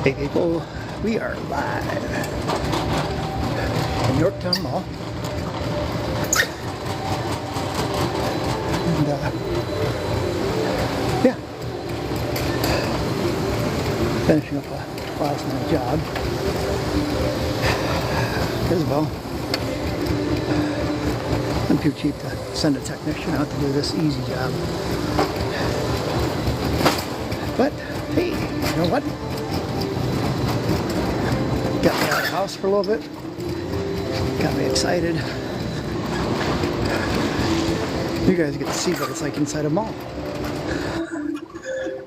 Hey people, we are live in Yorktown Mall. And yeah, finishing up a last night job. As well, I'm too cheap to send a technician out to do this easy job. But hey, you know what? Got me out of the house for a little bit. Got me excited. You guys get to see what it's like inside a mall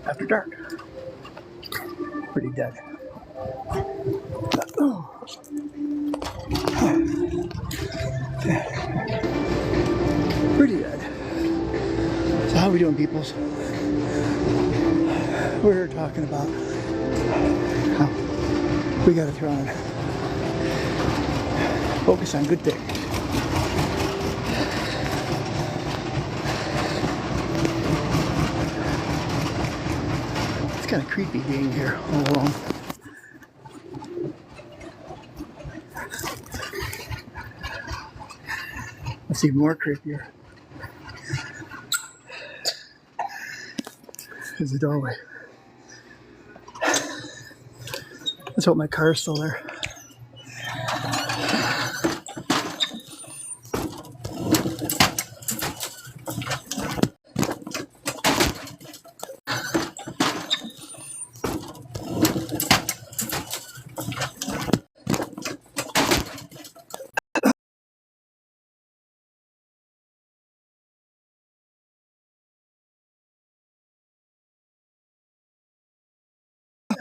after dark. Pretty dead. Pretty dead. So how are we doing, peoples? We're talking about how we gotta try and focus on good things. It's kind of creepy being here all alone. It's even more creepier is the doorway. Let's hope my car is still there.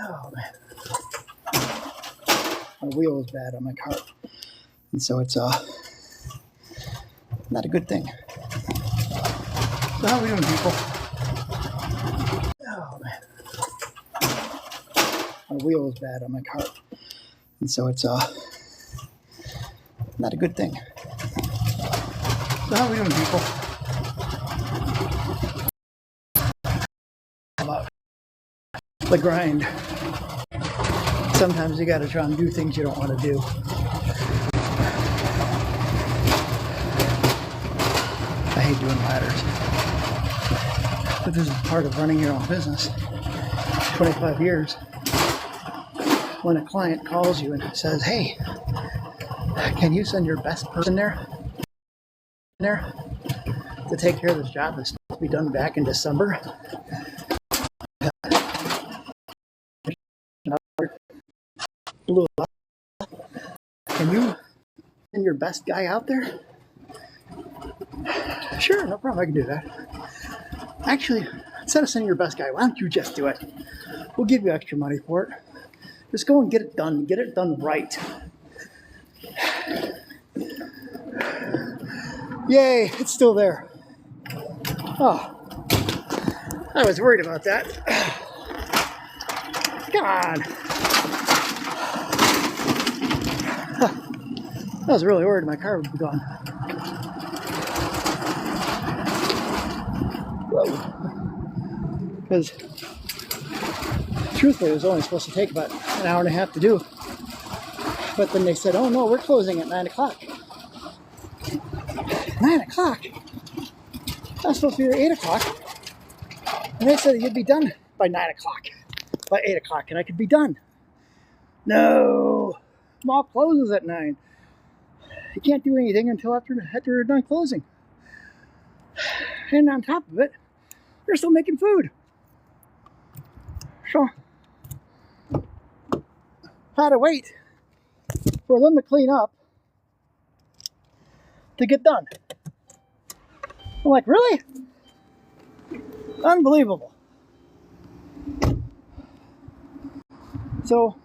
Oh man. My wheel is bad on my car, and so it's not a good thing. So how are we doing, people? Oh man. My wheel is bad on my car, and so it's not a good thing. So how are we doing, people? About the grind. Sometimes you gotta try and do things you don't want to do. I hate doing ladders, but this is part of running your own business. 25 years. When a client calls you and says, "Hey, can you send your best person there to take care of this job that's supposed to be done back in December?" Blew up. Can you send your best guy out there? Sure, no problem, I can do that. Actually, instead of sending your best guy, why don't you just do it? We'll give you extra money for it. Just go and get it done right. Yay, it's still there. Oh, I was worried about that. Come on. I was really worried my car would be gone. Whoa. Because truthfully, it was only supposed to take about an hour and a half to do. But then they said, "Oh no, we're closing at 9 o'clock. 9 o'clock? I was supposed to be there at 8 o'clock. And they said you'd be done by 9 o'clock. By 8 o'clock, and I could be done. No! Mall closes at 9. You can't do anything until after we're done closing. And on top of it, they're still making food. So, had to wait for them to clean up to get done. I'm like, really? Unbelievable. So,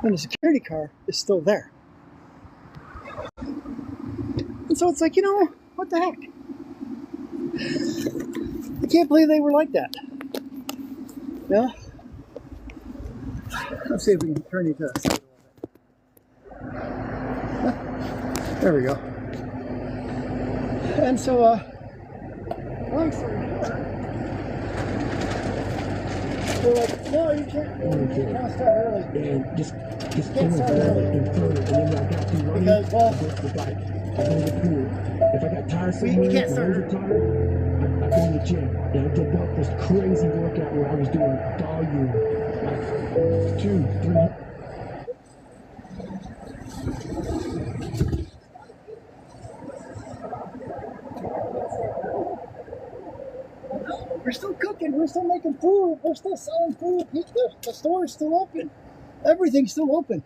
and the security car is still there. And so it's like, you know, what the heck? I can't believe they were like that. Yeah? Let's see if we can turn you to the side a little bit. There we go. And so, long story short, They're like, no, you can't. You can't start early. And just Can't start early. and then I got to running. Because, well, the bike. I go to the pool. If I got tired somewhere, you can't start when I was tired, I go to the gym. And I developed this crazy workout where I was doing volume, like 2, 3. We're still cooking. We're still making food. We're still selling food. The store is still open. Everything's still open.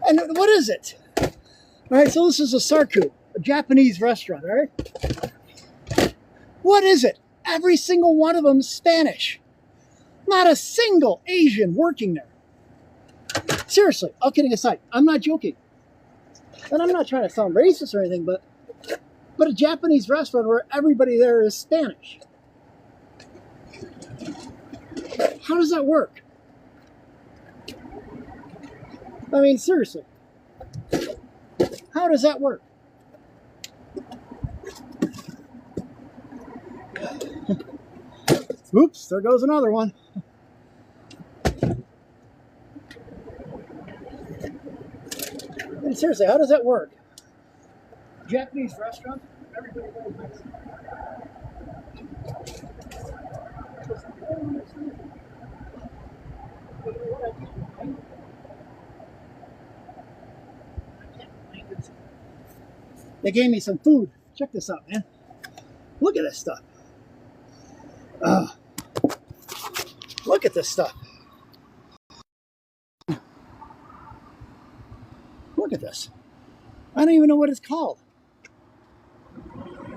And what is it? All right, so this is a sarku, a Japanese restaurant, all right? What is it? Every single one of them is Spanish. Not a single Asian working there. Seriously, all kidding aside, I'm not joking. And I'm not trying to sound racist or anything, but a Japanese restaurant where everybody there is Spanish. How does that work? I mean, seriously. How does that work? Oops, there goes another one. And seriously, how does that work? Japanese restaurant, everybody goes next. They gave me some food. Check this out, man. Look at this stuff. Look at this stuff. Look at this. I don't even know what it's called.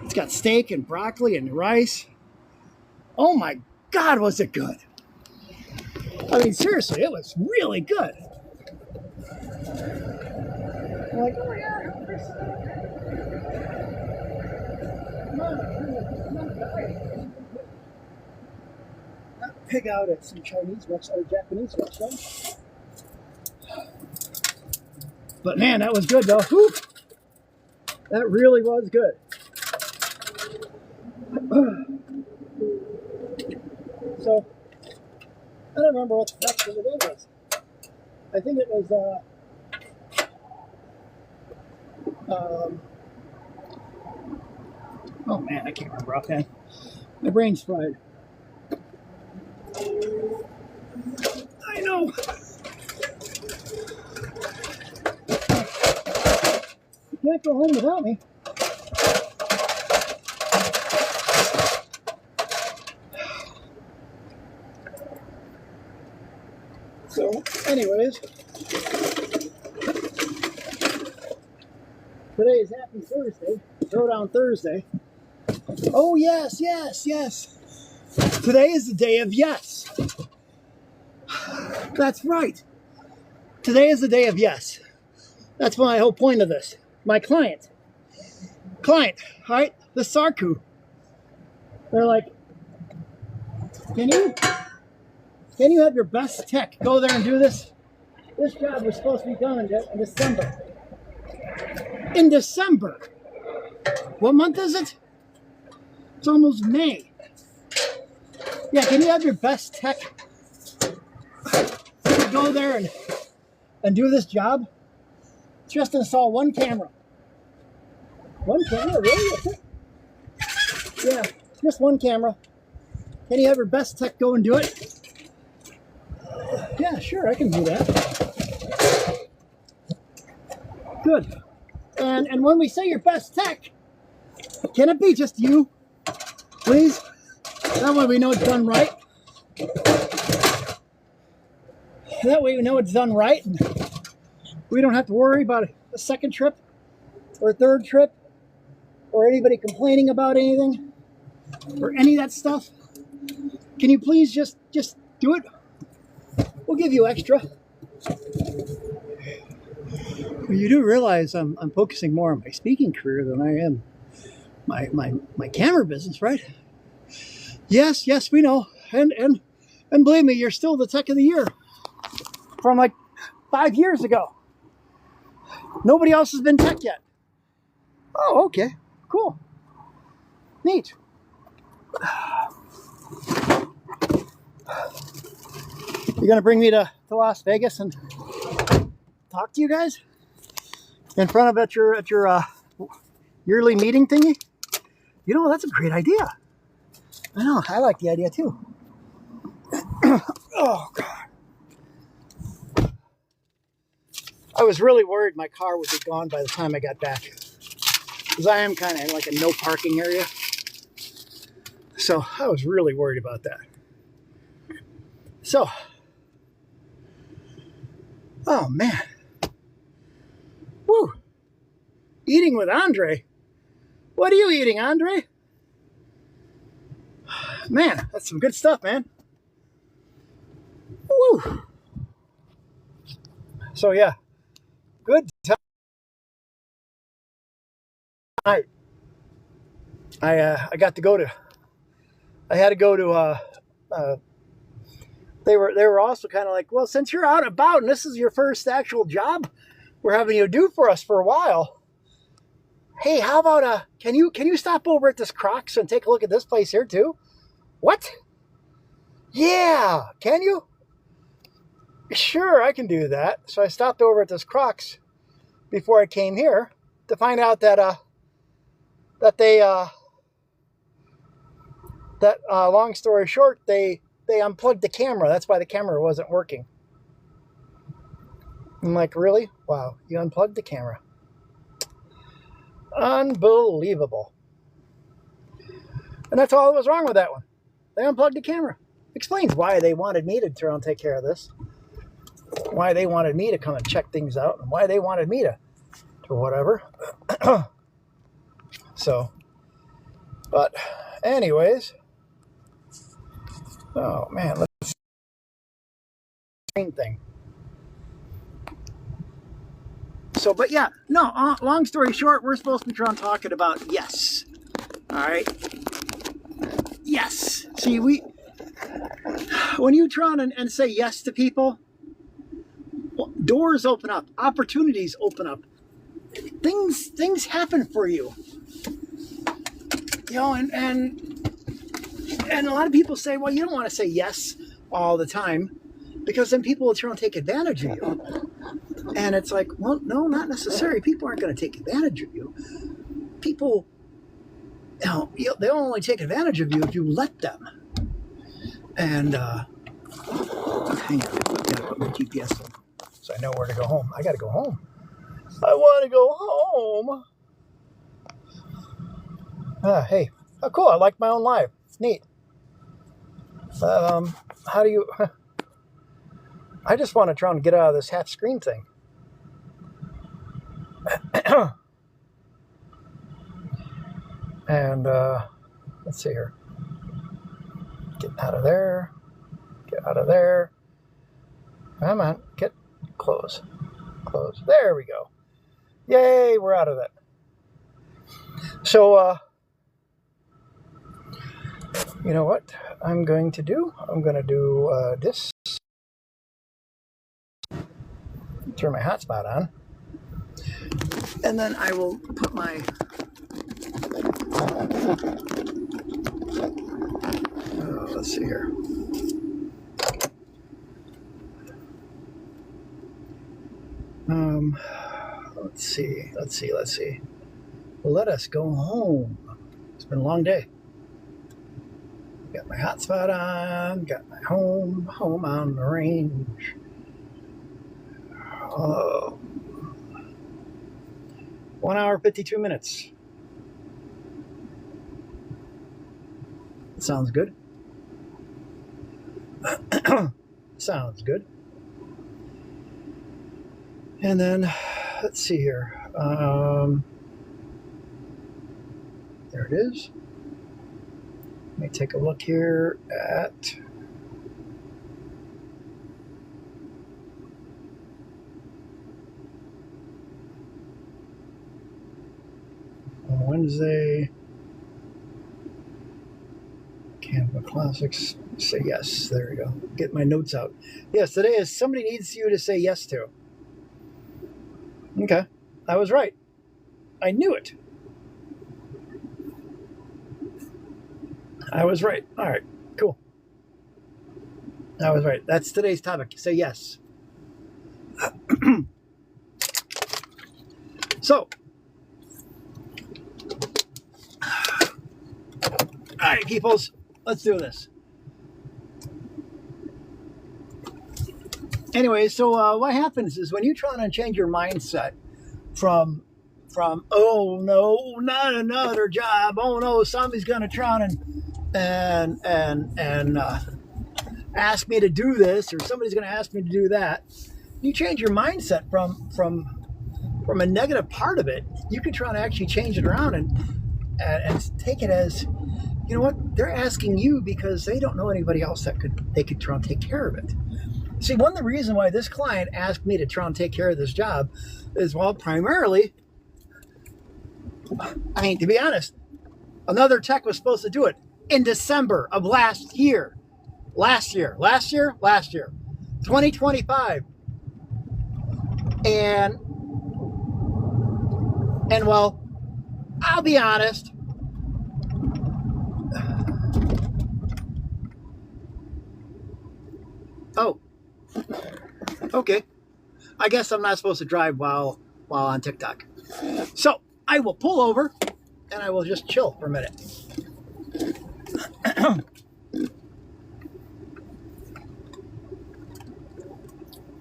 It's got steak and broccoli and rice. Oh my God, was it good? I mean, seriously, it was really good. I'm like, oh my God, this not pig out at some Chinese restaurant or Japanese restaurant. But man, that was good though. Whew. That really was good. So, I don't remember what the heck the day was. I think it was, oh man, I can't remember offhand. My brain's fried. I know. You can't go home without me. So, anyways, today is Happy Thursday, Throwdown Thursday. Oh, yes, yes, yes. Today is the day of yes. That's right. Today is the day of yes. That's my whole point of this. My client, all right, the Sarku. They're like, can you have your best tech go there and do this? This job was supposed to be done in December. In December. What month is it? It's almost May. Yeah, can you have your best tech go there and do this job? Just install one camera. One camera, really? That's it? Yeah, just one camera. Can you have your best tech go and do it? Yeah, sure, I can do that. Good. And when we say your best tech, can it be just you? Please? That way we know it's done right. That way we know it's done right. And we don't have to worry about a second trip or a third trip or anybody complaining about anything or any of that stuff. Can you please just do it? We'll give you extra. Well, you do realize I'm focusing more on my speaking career than I am my camera business, right? Yes, we know. And believe me, you're still the tech of the year from like 5 years ago. Nobody else has been tech yet. Oh, okay. Cool. Neat. You gonna bring me to Las Vegas and talk to you guys in front of at your yearly meeting thingy? You know, that's a great idea. I know, I like the idea too. Oh God. I was really worried my car would be gone by the time I got back, because I am kind of in like a no parking area. So I was really worried about that. So, oh man. Woo. Eating with Andre. What are you eating, Andre? Man, that's some good stuff, man. Woo. So yeah, good time. I got to go to. I had to go to. They were also kind of like, well, since you're out and about and this is your first actual job we're having you do for us for a while. Hey, how about can you stop over at this Crocs and take a look at this place here too? What? Yeah, can you? Sure, I can do that. So I stopped over at this Crocs before I came here to find out that long story short, they unplugged the camera. That's why the camera wasn't working. I'm like, really? Wow, you unplugged the camera. Unbelievable. And that's all that was wrong with that one. They unplugged the camera. Explains why they wanted me to turn and take care of this. Why they wanted me to come and check things out, and why they wanted me to whatever. So, but anyways, oh man, let's see the thing. So, but yeah, no, long story short, we're supposed to be talking about yes. All right. Yes. See, when you try and say yes to people, doors open up, opportunities open up, things happen for you. You know, and a lot of people say, well, you don't want to say yes all the time, because then people will try and take advantage of you. And it's like, well, no, not necessarily. People aren't going to take advantage of you. People, they'll only take advantage of you if you let them. And hang on, I gotta put my GPS on so I know where to go home. I gotta go home. I want to go home. Hey, oh, cool. I like my own life. It's neat. How do you? I just want to try and get out of this half screen thing. And let's see here. Get out of there. Get out of there. Come on. Get close. Close. There we go. Yay, we're out of that. So, you know what I'm going to do? I'm going to do this. Turn my hotspot on. And then I will put my let's see here. Let's see. Let us go home. It's been a long day. Got my hotspot on. Got my home on the range. Oh. 1 hour, 52 minutes. Sounds good. Sounds good. And then, let's see here. There it is. Let me take a look here at Wednesday. Canva Classics. Say yes. There we go. Get my notes out. Yes, today is somebody needs you to say yes to. Okay. I was right. I knew it. I was right. All right. Cool. I was right. That's today's topic. Say yes. So, all right, peoples, let's do this. Anyway, so what happens is when you try and change your mindset from oh no, not another job, oh no, somebody's gonna try and ask me to do this, or somebody's gonna ask me to do that. You change your mindset from a negative part of it. You can try to actually change it around and take it as, you know what, they're asking you because they don't know anybody else that they could try and take care of it. See, one of the reasons why this client asked me to try and take care of this job is, well, primarily, I mean, to be honest, another tech was supposed to do it in December of last year, 2025. And well, I'll be honest, oh, okay. I guess I'm not supposed to drive while on TikTok. So I will pull over and I will just chill for a minute.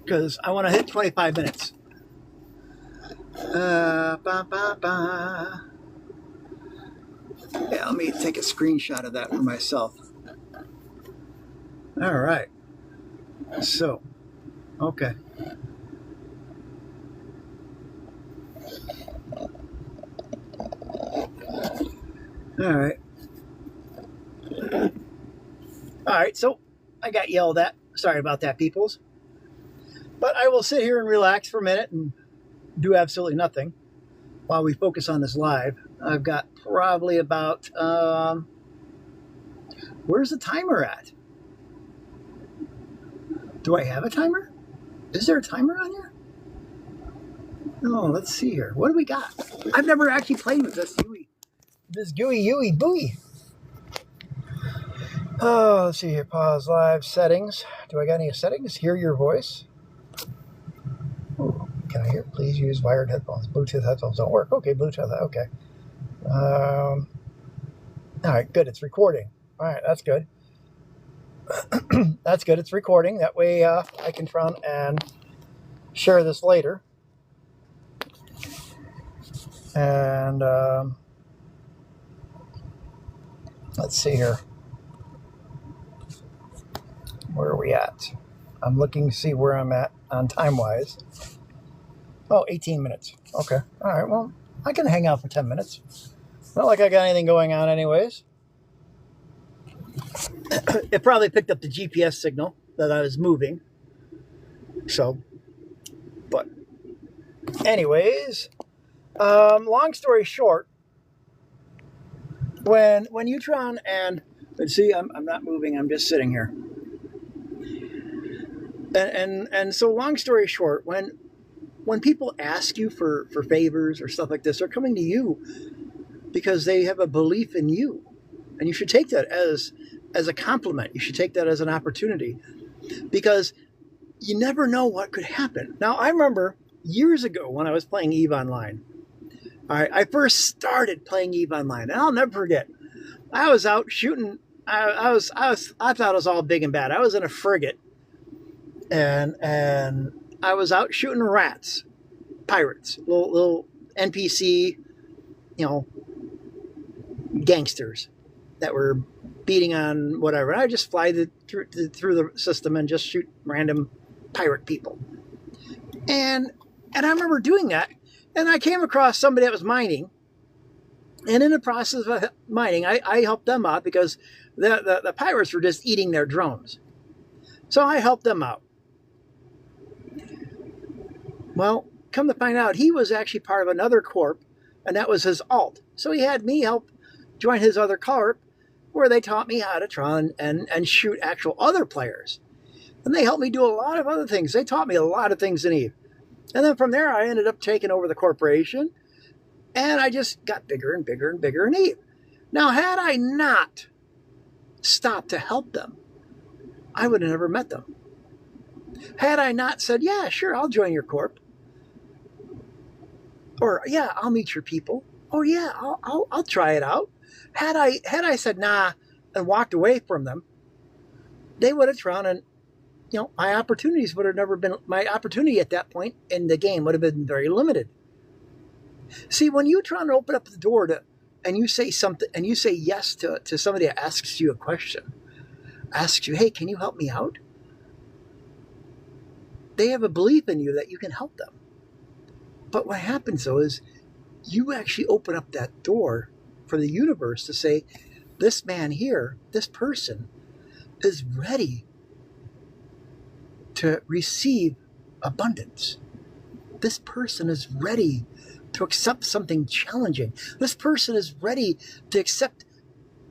Because I want to hit 25 minutes. Yeah, let me take a screenshot of that for myself. All right. So, okay. All right. All right, so I got yelled at. Sorry about that, peoples. But I will sit here and relax for a minute and do absolutely nothing while we focus on this live. I've got probably about, where's the timer at? Do I have a timer? Is there a timer on here? No, let's see here. What do we got? I've never actually played with this gooey Yui buoy. Oh, let's see here. Pause live settings. Do I got any settings? Hear your voice. Oh, can I hear? Please use wired headphones. Bluetooth headphones don't work. Okay, Bluetooth. Okay. All right, good. It's recording. All right, that's good. That's good. It's recording. That way I can try and share this later. And let's see here. Where are we at? I'm looking to see where I'm at on time-wise. Oh, 18 minutes. Okay. All right, well, I can hang out for 10 minutes. Not like I got anything going on anyways. It probably picked up the GPS signal that I was moving. So, but anyways, long story short, when you try and see, I'm not moving, I'm just sitting here. And so long story short, when people ask you for favors or stuff like this, they're coming to you because they have a belief in you. And you should take that as a compliment. You should take that as an opportunity because you never know what could happen. Now, I remember years ago when I was playing EVE Online. All right, I first started playing EVE Online, and I'll never forget. I was out shooting. I thought it was all big and bad. I was in a frigate. And I was out shooting rats, pirates, little NPC, gangsters that were beating on whatever. And I just fly through the system and just shoot random pirate people. And I remember doing that, and I came across somebody that was mining. And in the process of mining, I helped them out because the pirates were just eating their drones. So I helped them out. Well, come to find out, he was actually part of another corp, and that was his alt. So he had me help join his other corp, where they taught me how to try and shoot actual other players. And they helped me do a lot of other things. They taught me a lot of things in EVE. And then from there, I ended up taking over the corporation, and I just got bigger and bigger and bigger in EVE. Now, had I not stopped to help them, I would have never met them. Had I not said, yeah, sure, I'll join your corp. Or, yeah, I'll meet your people. Oh, yeah, I'll try it out. Had I said, nah, and walked away from them, they would have thrown, and my opportunities would have never been, my opportunity at that point in the game would have been very limited. See, when you try to open up the door and you say something, and you say yes to somebody that asks you a question, asks you, hey, can you help me out? They have a belief in you that you can help them. But what happens though is you actually open up that door for the universe to say, this man here, this person is ready to receive abundance. This person is ready to accept something challenging. This person is ready to accept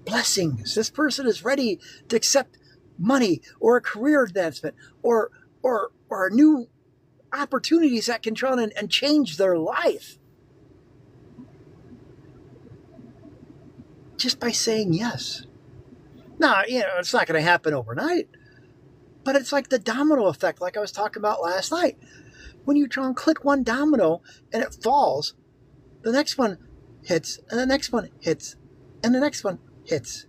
blessings. This person is ready to accept money or a career advancement or new opportunities that can try and change their life. Just by saying yes. Now, it's not going to happen overnight, but it's like the domino effect, like I was talking about last night. When you try and click one domino and it falls, the next one hits, and the next one hits, and the next one hits.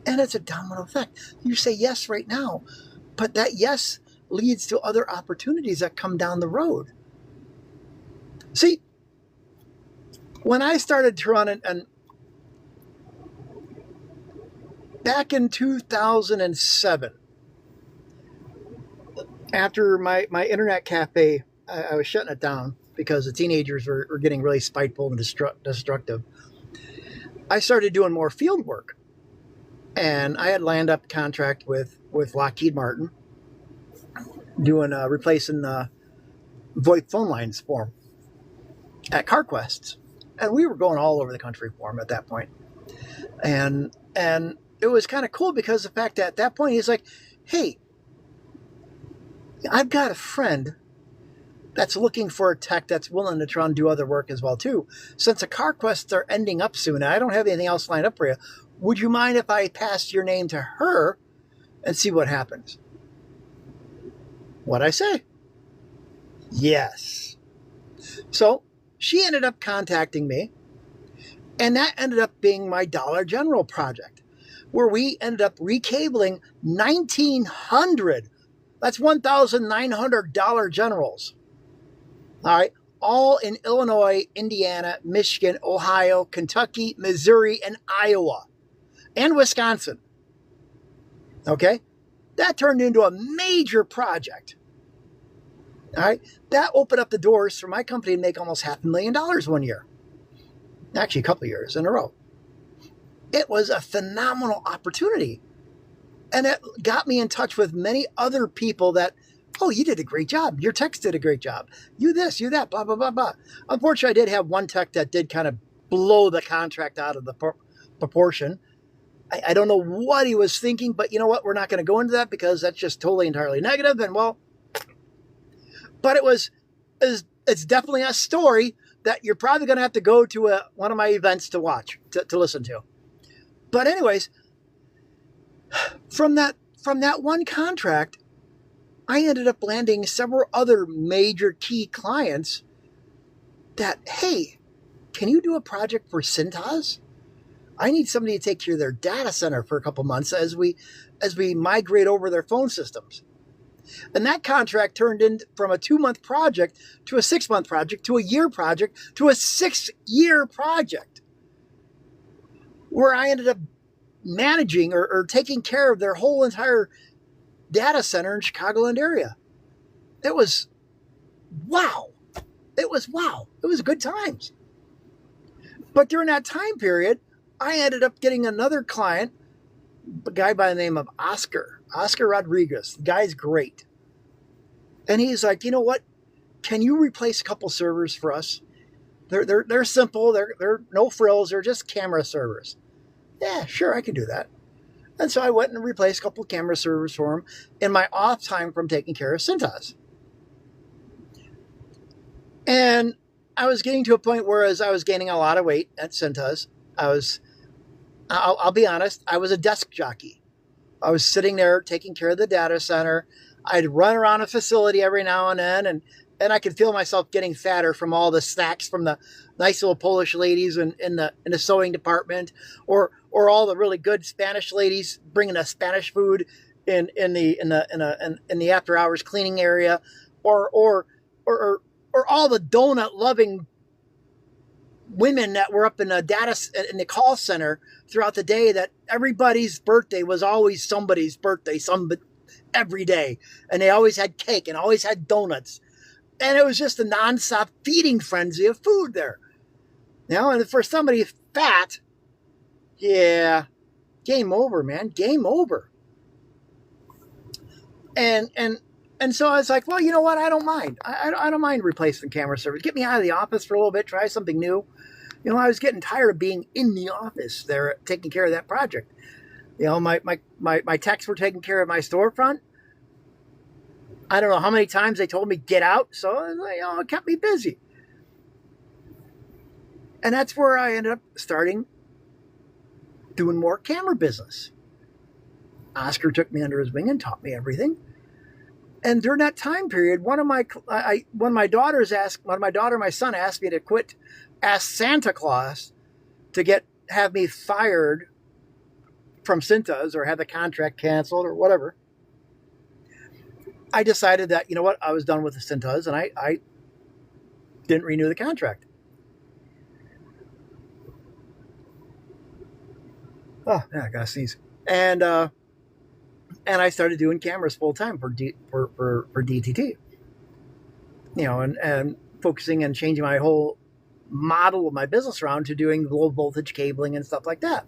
And it's a domino effect. You say yes right now, but that yes leads to other opportunities that come down the road. See, when I started to run and back in 2007, after my internet cafe, I was shutting it down because the teenagers were getting really spiteful and destructive. I started doing more field work. And I had lined up a contract with Lockheed Martin, doing replacing VoIP phone lines for them at CarQuest, and we were going all over the country for him at that point. And it was kind of cool because the fact that at that point he's like, "Hey, I've got a friend that's looking for a tech that's willing to try and do other work as well too. Since the CarQuests are ending up soon, and I don't have anything else lined up for you. Would you mind if I passed your name to her and see what happens?" What'd I say? Yes. So she ended up contacting me, and that ended up being my Dollar General project, where we ended up recabling 1,900. That's 1,900 Dollar Generals. All right. All in Illinois, Indiana, Michigan, Ohio, Kentucky, Missouri, and Iowa. And Wisconsin. Okay? That turned into a major project. All right? That opened up the doors for my company to make almost $500,000 one year. Actually, a couple of years in a row. It was a phenomenal opportunity. And it got me in touch with many other people that, oh, you did a great job. Your techs did a great job. You this, you that, blah, blah, blah, blah. Unfortunately, I did have one tech that did kind of blow the contract out of the proportion. I don't know what he was thinking, but you know what? We're not going to go into that because that's just totally entirely negative. And but it's definitely a story that you're probably going to have to go to one of my events to watch, to listen to. But anyways, from that one contract, I ended up landing several other major key clients that, hey, can you do a project for Cintas? I need somebody to take care of their data center for a couple months as we migrate over their phone systems. And that contract turned in from a 2-month project to a 6-month project to a year project to a 6-year project, where I ended up managing or taking care of their whole entire data center in Chicagoland area. It was wow. It was good times. But during that time period, I ended up getting another client, a guy by the name of Oscar Rodriguez. The guy's great. And he's like, you know what? Can you replace a couple servers for us? They're simple. They're no frills. They're just camera servers. Yeah, sure, I can do that. And so I went and replaced a couple of camera servers for him in my off time from taking care of Cintas. And I was getting to a point where as I was gaining a lot of weight at Cintas, I was I'll be honest, I was a desk jockey. I was sitting there taking care of the data center. I'd run around a facility every now and then, and I could feel myself getting fatter from all the snacks from the nice little Polish ladies in the sewing department, or all the really good Spanish ladies bringing us Spanish food in the after hours cleaning area, or all the donut loving women that were up in the call center throughout the day, that everybody's birthday was always somebody's birthday, every day. And they always had cake and always had donuts. And it was just a nonstop feeding frenzy of food there. And for somebody fat, yeah, game over, man. Game over. And so I was like, well, you know what? I don't mind. I don't mind replacing camera service. Get me out of the office for a little bit, try something new. I was getting tired of being in the office there taking care of that project. My techs were taking care of my storefront. I don't know how many times they told me get out, so it kept me busy. And that's where I ended up starting doing more camera business. Oscar took me under his wing and taught me everything. And during that time period, my son asked me to ask Santa Claus to have me fired from Cintas or have the contract canceled or whatever. I decided that, I was done with the Cintas, and I didn't renew the contract. Oh, yeah, I gotta sneeze. And I started doing cameras full time for DTT. And focusing and changing my whole model of my business around to doing low voltage cabling and stuff like that.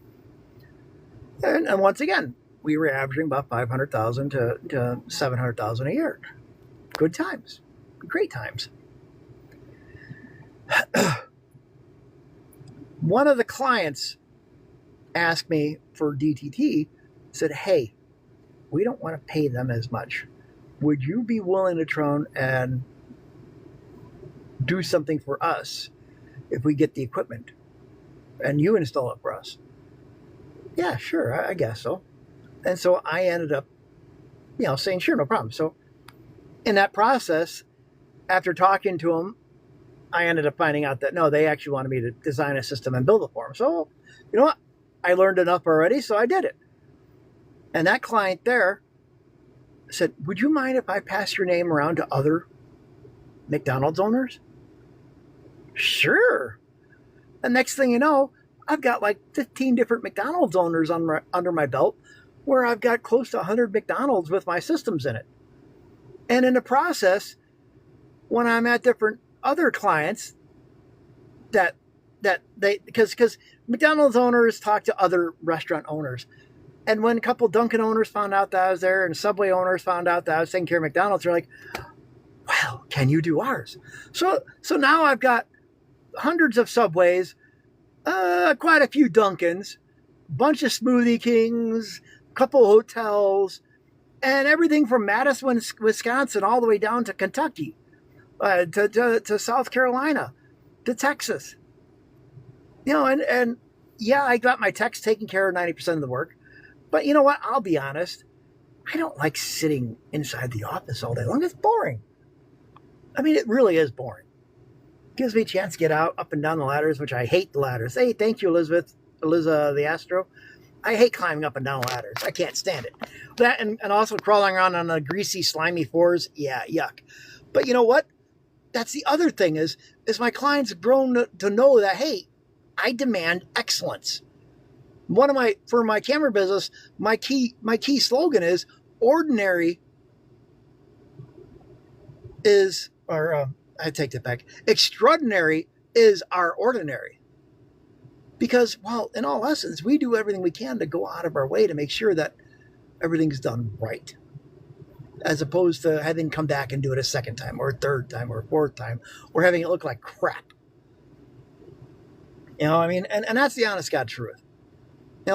And once again, we were averaging about $500,000 to $700,000 a year. Good times, great times. One of the clients asked me for DTT, said, "Hey, we don't want to pay them as much. Would you be willing to try and do something for us if we get the equipment and you install it for us?" Yeah, sure, I guess so. And so I ended up, saying, sure, no problem. So in that process, after talking to them, I ended up finding out that, no, they actually wanted me to design a system and build it for them. So, you know what? I learned enough already, so I did it. And that client there said, "Would you mind if I pass your name around to other McDonald's owners?" Sure. The next thing you know, I've got like 15 different McDonald's owners under my belt, where I've got close to 100 McDonald's with my systems in it. And in the process, when I'm at different other clients, because McDonald's owners talk to other restaurant owners. And when a couple Dunkin' owners found out that I was there and Subway owners found out that I was taking care of McDonald's, they're like, "Well, can you do ours?" So now I've got hundreds of Subways, quite a few Dunkins, bunch of Smoothie Kings, couple hotels, and everything from Madison, Wisconsin, all the way down to Kentucky, to South Carolina, to Texas. And yeah, I got my techs taking care of 90% of the work. But you know what? I'll be honest. I don't like sitting inside the office all day long. It's boring. I mean, it really is boring. It gives me a chance to get out, up and down the ladders, which I hate the ladders. Hey, thank you, Eliza the Astro. I hate climbing up and down ladders. I can't stand it. That and also crawling around on the greasy, slimy floors. Yeah, yuck. But you know what? That's the other thing is my clients have grown to know that, hey, I demand excellence. For my camera business, my key slogan is ordinary is, I take that back. Extraordinary is our ordinary. Because, well, in all essence, we do everything we can to go out of our way to make sure that everything's done right. As opposed to having to come back and do it a second time or a third time or a fourth time or having it look like crap. I mean, and that's the honest God truth.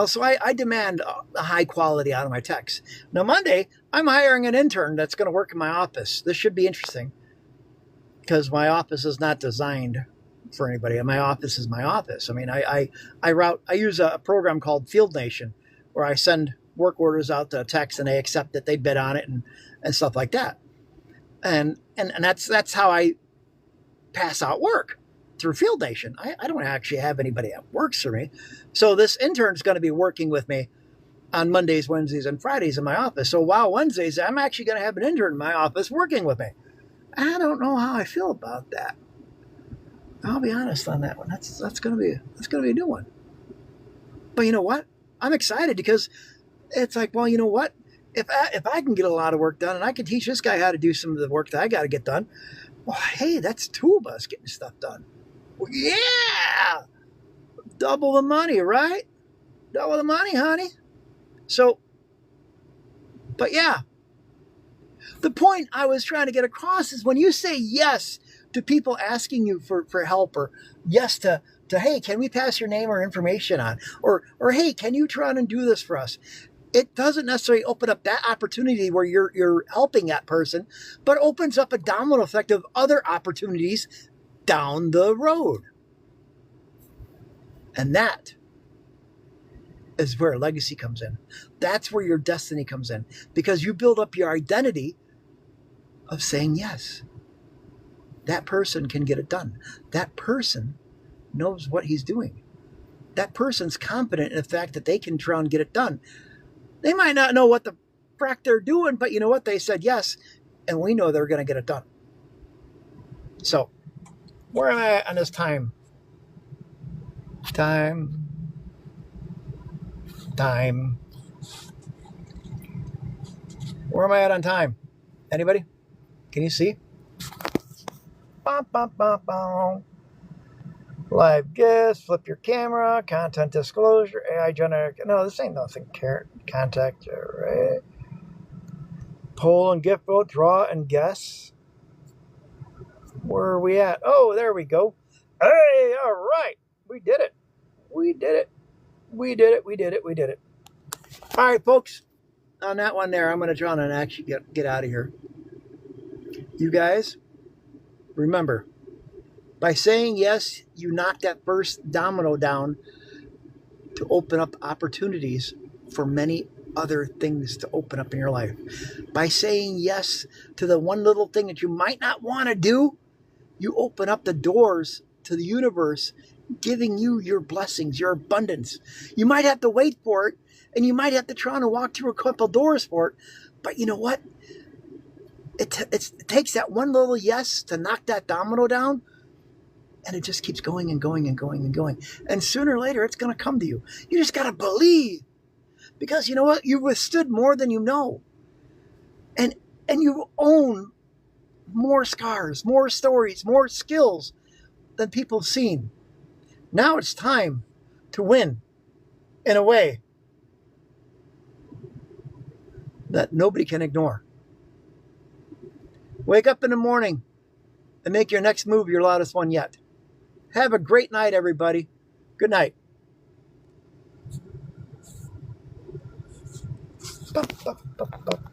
So I demand a high quality out of my techs. Now, Monday, I'm hiring an intern that's going to work in my office. This should be interesting because my office is not designed for anybody. My office is my office. I mean, I use a program called Field Nation, where I send work orders out to text and they accept that they bid on it and stuff like that. And that's how I pass out work, through Field Nation. I don't actually have anybody that works for me. So this intern is going to be working with me on Mondays, Wednesdays, and Fridays in my office. So while Wednesdays, I'm actually going to have an intern in my office working with me. I don't know how I feel about that. I'll be honest on that one. That's going to be a new one. But you know what? I'm excited because it's like, well, you know what? If I can get a lot of work done and I can teach this guy how to do some of the work that I got to get done, well, hey, that's two of us getting stuff done. Well, yeah! Double the money, right? Double the money, honey. So, but yeah. The point I was trying to get across is when you say yes to people asking you for help, or yes to hey, can we pass your name or information on? Or hey, can you try and do this for us? It doesn't necessarily open up that opportunity where you're helping that person, but opens up a domino effect of other opportunities down the road. And that is where legacy comes in. That's where your destiny comes in, because you build up your identity of saying yes. That person can get it done. That person knows what he's doing. That person's confident in the fact that they can try and get it done. They might not know what the frack they're doing, but you know what? They said yes, and we know they're going to get it done. So, where am I at on this time? Time. Where am I at on time? Anybody? Can you see? Bum, bum, bum, bum. Live guest, flip your camera, content disclosure, AI generic. No, this ain't nothing. Contact, right? Poll and gift vote, draw and guess. Where are we at? Oh, there we go. Hey, all right. We did it. All right, folks. On that one there, I'm going to try and actually get out of here. You guys, remember, by saying yes, you knock that first domino down to open up opportunities for many other things to open up in your life. By saying yes to the one little thing that you might not want to do, you open up the doors to the universe, giving you your blessings, your abundance. You might have to wait for it, and you might have to try and walk through a couple doors for it. But you know what? It takes that one little yes to knock that domino down, and it just keeps going and going and going and going. And sooner or later, it's going to come to you. You just got to believe. Because you know what? You withstood more than you know. And you own more scars, more stories, more skills than people have seen. Now it's time to win in a way that nobody can ignore. Wake up in the morning and make your next move your loudest one yet. Have a great night, everybody. Good night. Bup, bup, bup, bup.